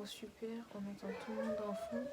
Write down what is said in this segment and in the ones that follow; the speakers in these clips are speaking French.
trop super, on entend tout le monde en fond.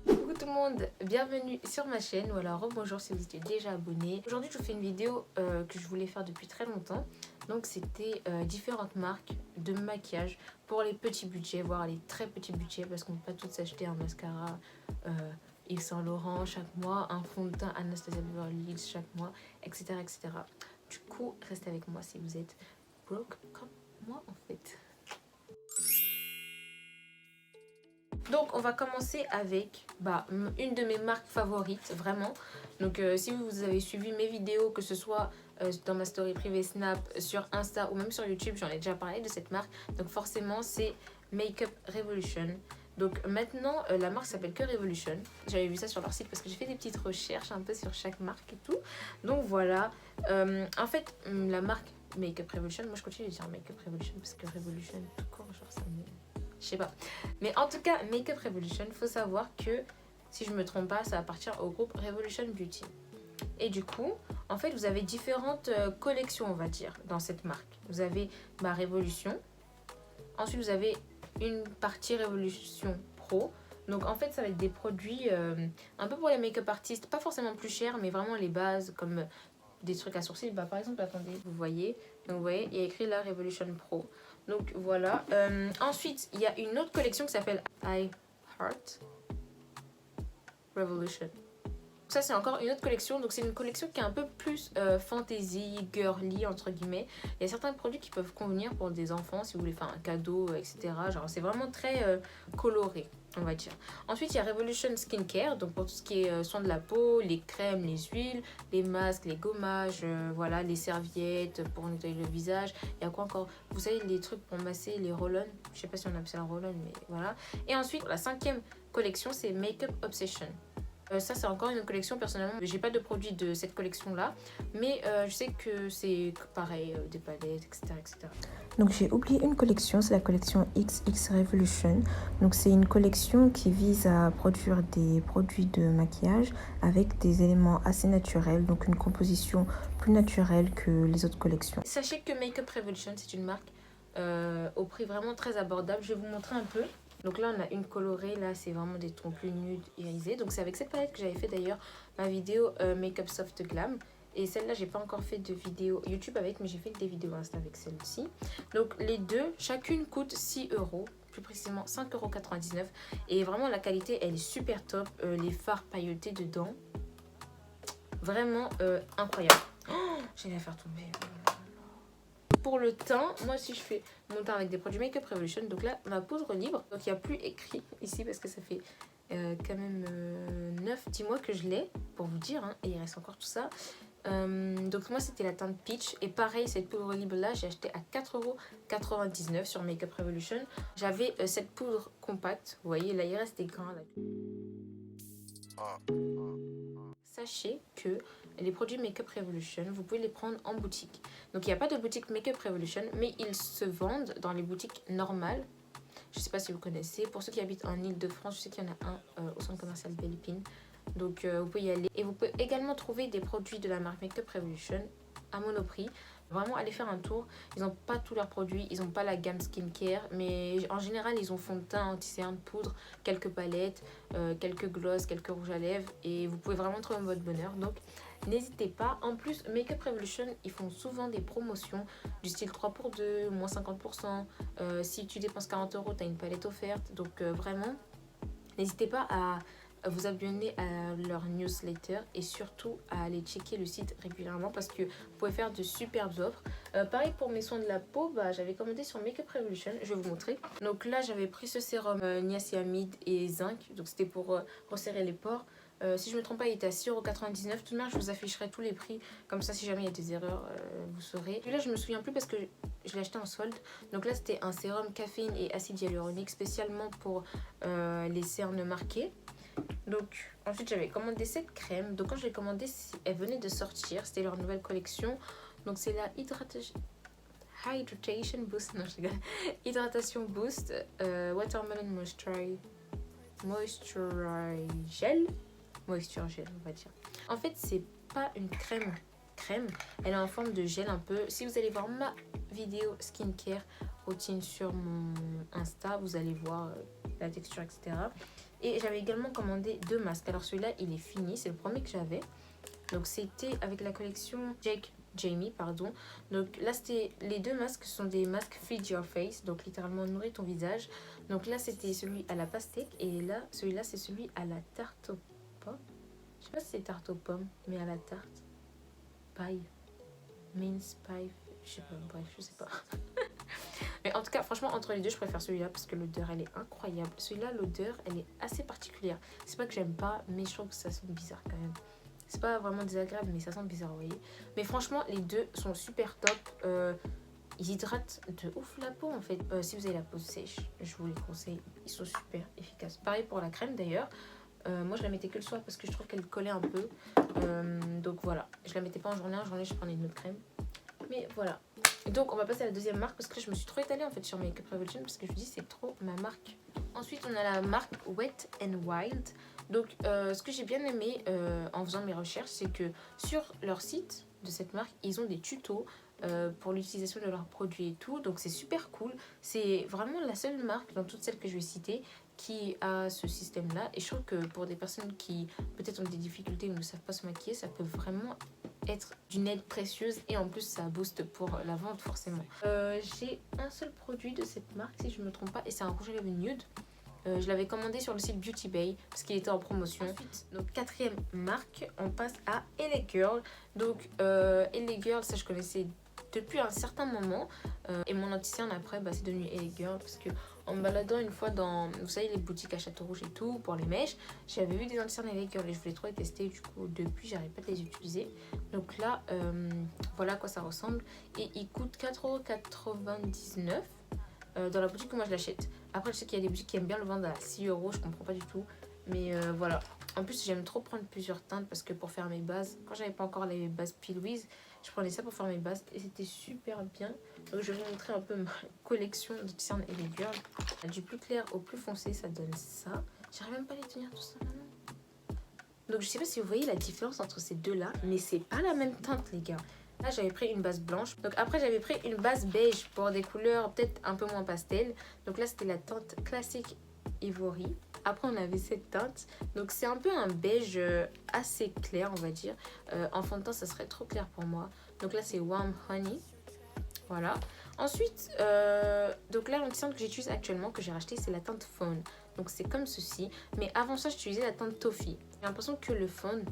Coucou tout le monde, bienvenue sur ma chaîne, ou alors bonjour si vous étiez déjà abonné. Aujourd'hui je vous fais une vidéo que je voulais faire depuis très longtemps. Donc c'était différentes marques de maquillage pour les petits budgets, voire les très petits budgets, parce qu'on ne peut pas tous s'acheter un mascara Yves Saint Laurent chaque mois, un fond de teint Anastasia Beverly Hills chaque mois, etc., etc. Du coup, restez avec moi si vous êtes broke comme moi en fait. Donc on va commencer avec une de mes marques favorites, vraiment. Donc si vous avez suivi mes vidéos, que ce soit dans ma story privée Snap, sur Insta ou même sur YouTube, j'en ai déjà parlé de cette marque. Donc forcément c'est Makeup Revolution. Donc maintenant la marque s'appelle que Revolution. J'avais vu ça sur leur site parce que j'ai fait des petites recherches un peu sur chaque marque et tout. Donc voilà, en fait la marque Makeup Revolution, moi je continue de dire Makeup Revolution parce que Revolution tout court, genre ça me... Je sais pas. Mais en tout cas, Makeup Revolution, faut savoir que, si je me trompe pas, ça appartient au groupe Revolution Beauty. Et du coup, en fait, vous avez différentes collections, on va dire, dans cette marque. Vous avez Révolution. Ensuite, vous avez une partie Révolution Pro. Donc, en fait, ça va être des produits un peu pour les make-up artistes. Pas forcément plus chers, mais vraiment les bases, comme des trucs à sourcils. Par exemple, attendez, vous voyez. Donc, vous voyez, il y a écrit la Revolution Pro. Donc voilà. Ensuite, il y a une autre collection qui s'appelle I Heart Revolution. Ça, c'est encore une autre collection. Donc c'est une collection qui est un peu plus fantasy, girly, entre guillemets. Il y a certains produits qui peuvent convenir pour des enfants si vous voulez faire un cadeau, etc. Genre, c'est vraiment très coloré, on va dire. Ensuite, il y a Revolution Skincare, donc pour tout ce qui est soin de la peau, les crèmes, les huiles, les masques, les gommages, voilà, les serviettes pour nettoyer le visage. Il y a quoi encore? Vous savez, les trucs pour masser, les roll-on. Je sais pas si on appelle ça un roll-on, mais voilà. Et ensuite, la cinquième collection, c'est Makeup Obsession. Ça c'est encore une collection, personnellement j'ai pas de produits de cette collection là, mais je sais que c'est pareil, des palettes, etc. Donc j'ai oublié une collection, c'est la collection XX Revolution. Donc c'est une collection qui vise à produire des produits de maquillage avec des éléments assez naturels, donc une composition plus naturelle que les autres collections. Sachez que Makeup Revolution c'est une marque au prix vraiment très abordable. Je vais vous montrer un peu. Donc là on a une colorée, là c'est vraiment des tons plus nudes irisés. Donc c'est avec cette palette que j'avais fait d'ailleurs ma vidéo Makeup Soft Glam. Et celle-là j'ai pas encore fait de vidéo YouTube avec, mais j'ai fait des vidéos Insta avec celle-ci. Donc les deux, chacune coûte 6 €, plus précisément 5,99 €. Et vraiment la qualité elle est super top, les fards pailletés dedans. Vraiment incroyable. Oh, j'ai la faire tomber. Pour le teint, moi si je fais mon teint avec des produits Makeup Revolution, donc là ma poudre libre, donc il n'y a plus écrit ici parce que ça fait quand même 9-10 mois que je l'ai, pour vous dire, hein, et il reste encore tout ça. Donc moi c'était la teinte Peach, et pareil cette poudre libre là j'ai acheté à 4,99 € sur Makeup Revolution. J'avais cette poudre compacte, vous voyez là il reste des grains là. Sachez que les produits Makeup Revolution, vous pouvez les prendre en boutique. Donc il n'y a pas de boutique Makeup Revolution, mais ils se vendent dans les boutiques normales. Je ne sais pas si vous connaissez. Pour ceux qui habitent en Ile-de-France, je sais qu'il y en a un au centre commercial Belle Épine. Donc vous pouvez y aller. Et vous pouvez également trouver des produits de la marque Makeup Revolution à Monoprix. Vraiment, allez faire un tour. Ils n'ont pas tous leurs produits, ils n'ont pas la gamme skincare, mais en général, ils ont fond de teint, anti-cerne, poudre, quelques palettes, quelques gloss, quelques rouges à lèvres, et vous pouvez vraiment trouver votre bonheur. Donc, n'hésitez pas. En plus, Makeup Revolution, ils font souvent des promotions du style 3 pour 2, moins 50%. Si tu dépenses 40 €, tu as une palette offerte. Donc, vraiment, n'hésitez pas à vous abonner à leur newsletter et surtout à aller checker le site régulièrement parce que vous pouvez faire de superbes offres. Pareil pour mes soins de la peau, j'avais commandé sur Makeup Revolution, je vais vous montrer. Donc là j'avais pris ce sérum niacinamide et zinc, donc c'était pour resserrer les pores. Si je me trompe pas, il était à 6,99 €. Tout de même, je vous afficherai tous les prix. Comme ça, si jamais il y a des erreurs, vous saurez. Et là, je me souviens plus parce que je l'ai acheté en solde. Donc là, c'était un sérum caféine et acide hyaluronique spécialement pour les cernes marquées. Donc ensuite j'avais commandé cette crème. Donc quand je l'ai commandée, elle venait de sortir, c'était leur nouvelle collection. Donc c'est la Hydratation Boost, non je rigole. Hydratation Boost Watermelon Moisture Gel, on va dire. En fait c'est pas une crème, elle est en forme de gel un peu. Si vous allez voir ma vidéo skincare routine sur mon Insta, vous allez voir la texture, etc. Et j'avais également commandé 2 masques. Alors celui-là, il est fini, c'est le premier que j'avais. Donc c'était avec la collection Jamie, pardon. Donc là, c'était les 2 masques sont des masques Feed Your Face, donc littéralement nourrir ton visage. Donc là, c'était celui à la pastèque et là, celui-là, c'est celui à la tarte aux pommes. Je sais pas si c'est tarte aux pommes, mais à la tarte. Paille. Mince pie. Je sais pas, bref, je sais pas. Mais en tout cas, franchement, entre les deux, je préfère celui-là parce que l'odeur, elle est incroyable. Celui-là, l'odeur, elle est assez particulière. C'est pas que j'aime pas, mais je trouve que ça sent bizarre quand même. C'est pas vraiment désagréable, mais ça sent bizarre, vous voyez. Mais franchement, les deux sont super top. Ils hydratent de ouf la peau, en fait. Si vous avez la peau sèche, je vous les conseille. Ils sont super efficaces. Pareil pour la crème, d'ailleurs. Moi, je la mettais que le soir parce que je trouve qu'elle collait un peu. Donc voilà, je la mettais pas en journée. En journée, je prenais une autre crème. Mais voilà. Donc on va passer à la deuxième marque parce que là, je me suis trop étalée en fait sur Makeup Revolution parce que je me dis c'est trop ma marque. Ensuite, on a la marque Wet n Wild. Donc ce que j'ai bien aimé en faisant mes recherches, c'est que sur leur site de cette marque, ils ont des tutos pour l'utilisation de leurs produits et tout. Donc c'est super cool. C'est vraiment la seule marque dans toutes celles que je vais citer qui a ce système là, et je trouve que pour des personnes qui peut-être ont des difficultés ou ne savent pas se maquiller, ça peut vraiment être d'une aide précieuse, et en plus ça booste pour la vente forcément. J'ai un seul produit de cette marque si je ne me trompe pas, et c'est un rouge à lèvres nude. Je l'avais commandé sur le site Beauty Bay parce qu'il était en promotion. Ensuite, donc quatrième marque, on passe à LA Girl. Donc LA Girl, ça je connaissais depuis un certain moment, et mon anti-cerne après c'est devenu LA Girl parce que en me baladant une fois dans, vous savez, les boutiques à Château-Rouge et tout pour les mèches, j'avais vu des anti-cernes LA Girl et je voulais trop les tester. Du coup depuis j'arrive pas de les utiliser. Donc là voilà à quoi ça ressemble, et il coûte 4,99 € dans la boutique où moi je l'achète. Après je sais qu'il y a des boutiques qui aiment bien le vendre à 6 €, je comprends pas du tout, mais voilà. En plus j'aime trop prendre plusieurs teintes parce que pour faire mes bases, quand j'avais pas encore les bases P. Louise, je prenais ça pour faire mes bases et c'était super bien. Donc je vais vous montrer un peu ma collection de cernes et les girls. Du plus clair au plus foncé, ça donne ça. J'arrive même pas à les tenir tout ça maintenant. Donc je sais pas si vous voyez la différence entre ces deux là, mais c'est pas la même teinte les gars. Là j'avais pris une base blanche, donc après j'avais pris une base beige pour des couleurs peut-être un peu moins pastel. Donc là c'était la teinte classique Ivory. Après on avait cette teinte, donc c'est un peu un beige assez clair on va dire. En fond de teint ça serait trop clair pour moi. Donc là c'est Warm Honey, voilà. Ensuite, donc là l'anti-cerne que j'utilise actuellement, que j'ai racheté, c'est la teinte Fawn. Donc c'est comme ceci, mais avant ça j'utilisais la teinte Toffee. J'ai l'impression que le Fawn,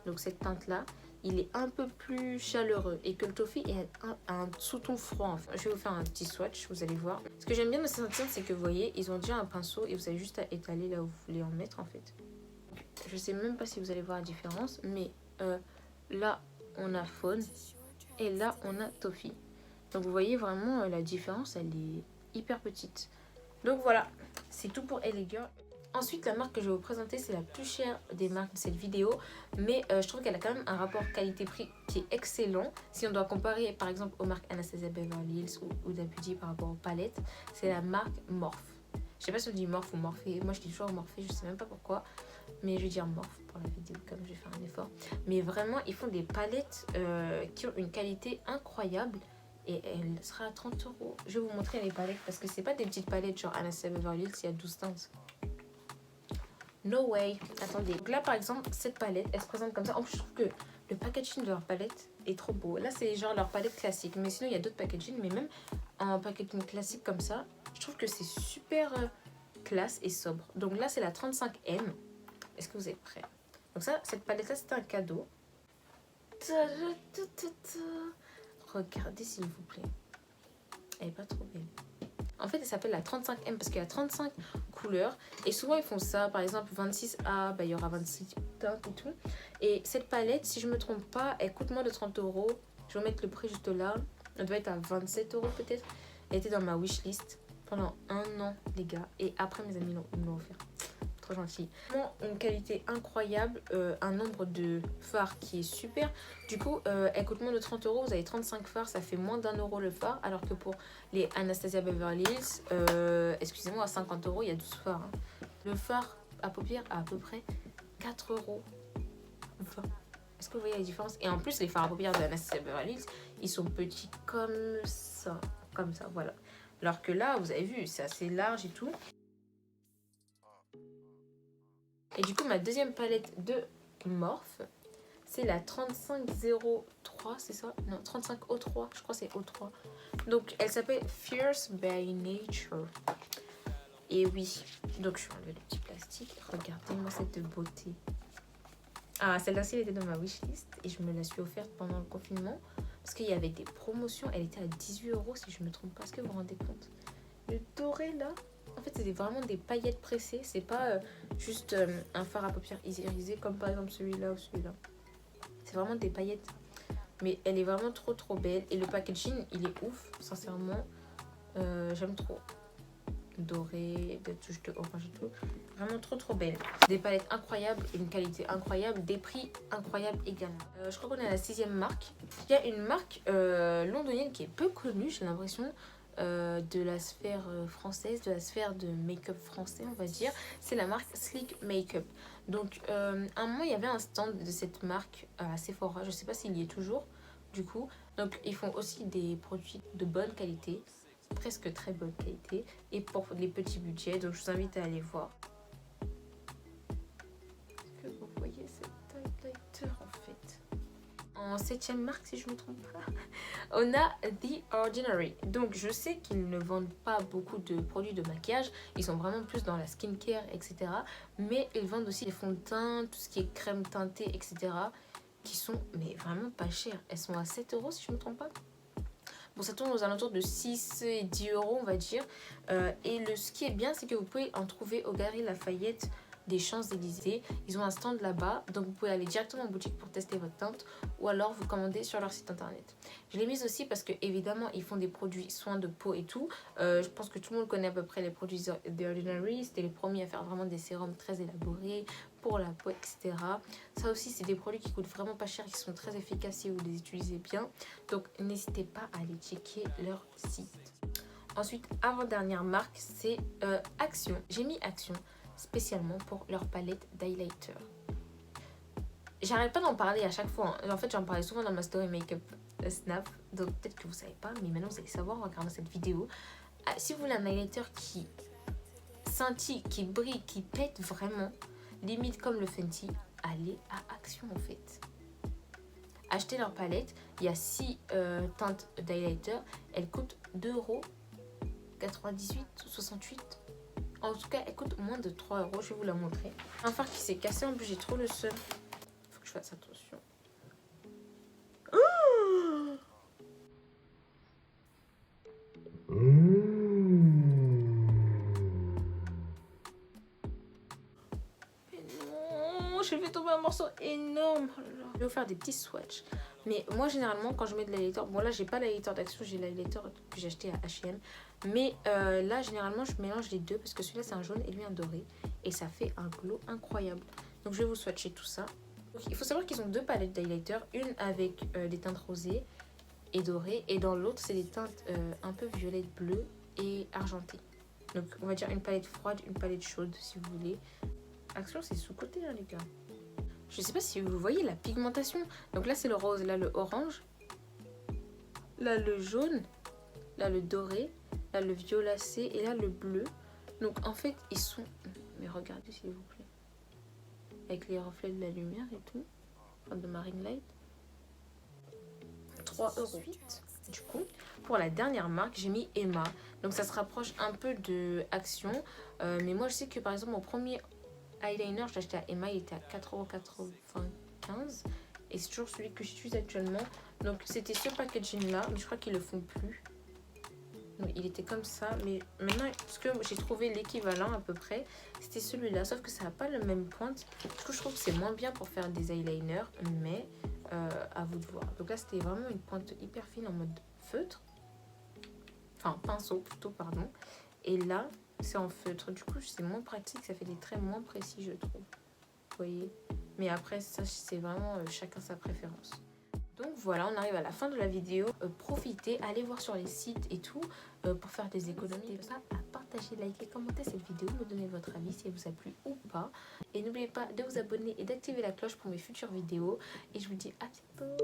donc cette teinte là, il est un peu plus chaleureux et que le Toffee est un sous-ton froid. Enfin, je vais vous faire un petit swatch, vous allez voir. Ce que j'aime bien de cette teinte, c'est que vous voyez, ils ont déjà un pinceau et vous avez juste à étaler là où vous voulez en mettre en fait. Je sais même pas si vous allez voir la différence, mais là on a Fawn et là on a Toffee. Donc vous voyez vraiment la différence, elle est hyper petite. Donc voilà, c'est tout pour LA Girl. Ensuite, la marque que je vais vous présenter, c'est la plus chère des marques de cette vidéo, mais je trouve qu'elle a quand même un rapport qualité-prix qui est excellent. Si on doit comparer par exemple aux marques Anastasia Beverly Hills ou Huda Beauty par rapport aux palettes, c'est la marque Morphe. Je sais pas si on dit Morphe ou Morphée, moi je dis toujours Morphée, je sais même pas pourquoi, mais je vais dire Morphe pour la vidéo comme je vais faire un effort. Mais vraiment, ils font des palettes qui ont une qualité incroyable. Et elle sera à 30 €. Je vais vous montrer les palettes parce que c'est pas des petites palettes genre Anastasia Beverly Hills, il y a 12 teintes. No way. Attendez. Donc là par exemple, cette palette, elle se présente comme ça. En plus, je trouve que le packaging de leur palette est trop beau. Là, c'est genre leur palette classique. Mais sinon, il y a d'autres packaging. Mais même en packaging classique comme ça, je trouve que c'est super classe et sobre. Donc là, c'est la 35M. Est-ce que vous êtes prêts? Donc ça, cette palette-là, c'était un cadeau. Regardez s'il vous plaît. Elle est pas trop belle. En fait, elle s'appelle la 35M parce qu'il y a 35 couleurs. Et souvent, ils font ça. Par exemple, 26A, bah, il y aura 26 teintes et tout. Et cette palette, si je me trompe pas, elle coûte moins de 30 €. Je vais mettre le prix juste là. Elle doit être à 27 € peut-être. Elle était dans ma wishlist pendant un an, les gars. Et après, mes amis me l'ont offert. Trop gentil. Vraiment une qualité incroyable, un nombre de fards qui est super. Du coup, elle coûte moins de 30 €. Vous avez 35 fards, ça fait moins d'1 € le fard. Alors que pour les Anastasia Beverly Hills, excusez-moi, à 50 €, il y a 12 fards. Hein. Le fard à paupières à peu près 4 €. Enfin, est-ce que vous voyez la différence? Et en plus, les fards à paupières de Anastasia Beverly Hills, ils sont petits comme ça. Comme ça, voilà. Alors que là, vous avez vu, c'est assez large et tout. Et du coup, ma deuxième palette de Morphe, c'est la 3503, c'est ça? Non, 3503, je crois que c'est O3. Donc, elle s'appelle Fierce by Nature. Et oui, donc je vais enlever le petit plastique. Regardez-moi cette beauté. Ah, celle-là aussi, elle était dans ma wishlist et je me la suis offerte pendant le confinement parce qu'il y avait des promotions. Elle était à 18 € si je me trompe pas. Est-ce que vous vous rendez compte? Le doré là, en fait, c'est vraiment des paillettes pressées. C'est pas juste un fard à paupières irisé comme par exemple celui-là ou celui-là. C'est vraiment des paillettes. Mais elle est vraiment trop belle. Et le packaging, il est ouf, sincèrement. J'aime trop. Doré, des touches de orange et tout. Vraiment trop belle. Des palettes incroyables, une qualité incroyable, des prix incroyables également. Je crois qu'on est à la 6e marque. Il y a une marque londonienne qui est peu connue, j'ai l'impression, de la sphère française, de la sphère de make-up français, on va dire. C'est la marque Sleek Makeup. Donc, à un moment, il y avait un stand de cette marque à Sephora. Je ne sais pas s'il y est toujours, du coup. Donc, ils font aussi des produits de bonne qualité, presque très bonne qualité, et pour les petits budgets. Donc, je vous invite à aller voir. Est-ce que vous voyez cet highlighter en fait? En 7e marque, si je ne me trompe pas, on a The Ordinary. Donc, je sais qu'ils ne vendent pas beaucoup de produits de maquillage. Ils sont vraiment plus dans la skincare, etc. Mais ils vendent aussi des fonds de teint, tout ce qui est crème teintée, etc. qui sont mais vraiment pas chères. Elles sont à 7 € si je ne me trompe pas. Bon, ça tourne aux alentours de 6 et 10 € on va dire. Et ce qui est bien, c'est que vous pouvez en trouver au Galeries Lafayette des Champs-Élysées. Ils ont un stand là-bas, donc vous pouvez aller directement en boutique pour tester votre teinte ou alors vous commander sur leur site internet. Je l'ai mise aussi parce que évidemment ils font des produits soins de peau et tout. Je pense que tout le monde connaît à peu près les produits The Ordinary. C'était les premiers à faire vraiment des sérums très élaborés pour la peau, etc. Ça aussi, c'est des produits qui coûtent vraiment pas cher, qui sont très efficaces si vous les utilisez bien. Donc n'hésitez pas à aller checker leur site. Ensuite, avant-dernière marque, c'est Action. J'ai mis Action spécialement pour leur palette d'highlighter. J'arrête pas d'en parler à chaque fois. En fait, j'en parlais souvent dans ma story Makeup Snap. Donc peut-être que vous savez pas, mais maintenant vous allez savoir en regardant cette vidéo. Si vous voulez un highlighter qui scintille, qui brille, qui pète vraiment, limite comme le Fenty, allez à Action en fait. Achetez leur palette. Il y a 6 teintes d'highlighter. Elles coûtent 2,98 € ou 68 €. En tout cas, elle coûte moins de 3 €. Je vais vous la montrer. Un fard qui s'est cassé. En plus, j'ai trop le seum. Faut que je fasse attention. Oh, mais non, j'ai fait tomber un morceau énorme. Oh là là. Je vais vous faire des petits swatchs. Mais moi, généralement, quand je mets de l'highlighter, bon là, j'ai pas l'highlighter d'Action, j'ai l'highlighter que j'ai acheté à H&M. Mais là, généralement, je mélange les deux parce que celui-là, c'est un jaune et lui, un doré. Et ça fait un glow incroyable. Donc, je vais vous swatcher tout ça. Donc, il faut savoir qu'ils ont 2 palettes d'highlighter. Une avec des teintes rosées et dorées. Et dans l'autre, c'est des teintes un peu violettes, bleues et argentées. Donc, on va dire une palette froide, une palette chaude, si vous voulez. Action, c'est sous-côté, hein, les gars. Je sais pas si vous voyez la pigmentation. Donc là, c'est le rose, là, le orange. Là, le jaune. Là, le doré. Là, le violacé. Et là, le bleu. Donc, en fait, ils sont... Mais regardez, s'il vous plaît. Avec les reflets de la lumière et tout. Enfin, de Marine Light. 3,08 €. Du coup, pour la dernière marque, j'ai mis Emma. Donc, ça se rapproche un peu de Action. Mais moi, je sais que, par exemple, mon premier eyeliner, je l'ai acheté à Emma, il était à 4,95 €. Et c'est toujours celui que j'utilise actuellement. Donc c'était ce packaging là, mais je crois qu'ils le font plus. Donc, il était comme ça, mais maintenant, ce que j'ai trouvé l'équivalent à peu près, c'était celui-là. Sauf que ça n'a pas le même pointe. Du coup, je trouve que c'est moins bien pour faire des eyeliners, mais à vous de voir. Donc là, c'était vraiment une pointe hyper fine en mode feutre. Enfin, pinceau plutôt, pardon. Et là, c'est en feutre. Du coup, c'est moins pratique. Ça fait des traits moins précis, je trouve. Vous voyez? Mais après, ça, c'est vraiment chacun sa préférence. Donc voilà, on arrive à la fin de la vidéo. Profitez, allez voir sur les sites et tout pour faire des économies. N'hésitez pas à partager, liker, commenter cette vidéo, me donner votre avis si elle vous a plu ou pas. Et n'oubliez pas de vous abonner et d'activer la cloche pour mes futures vidéos. Et je vous dis à bientôt.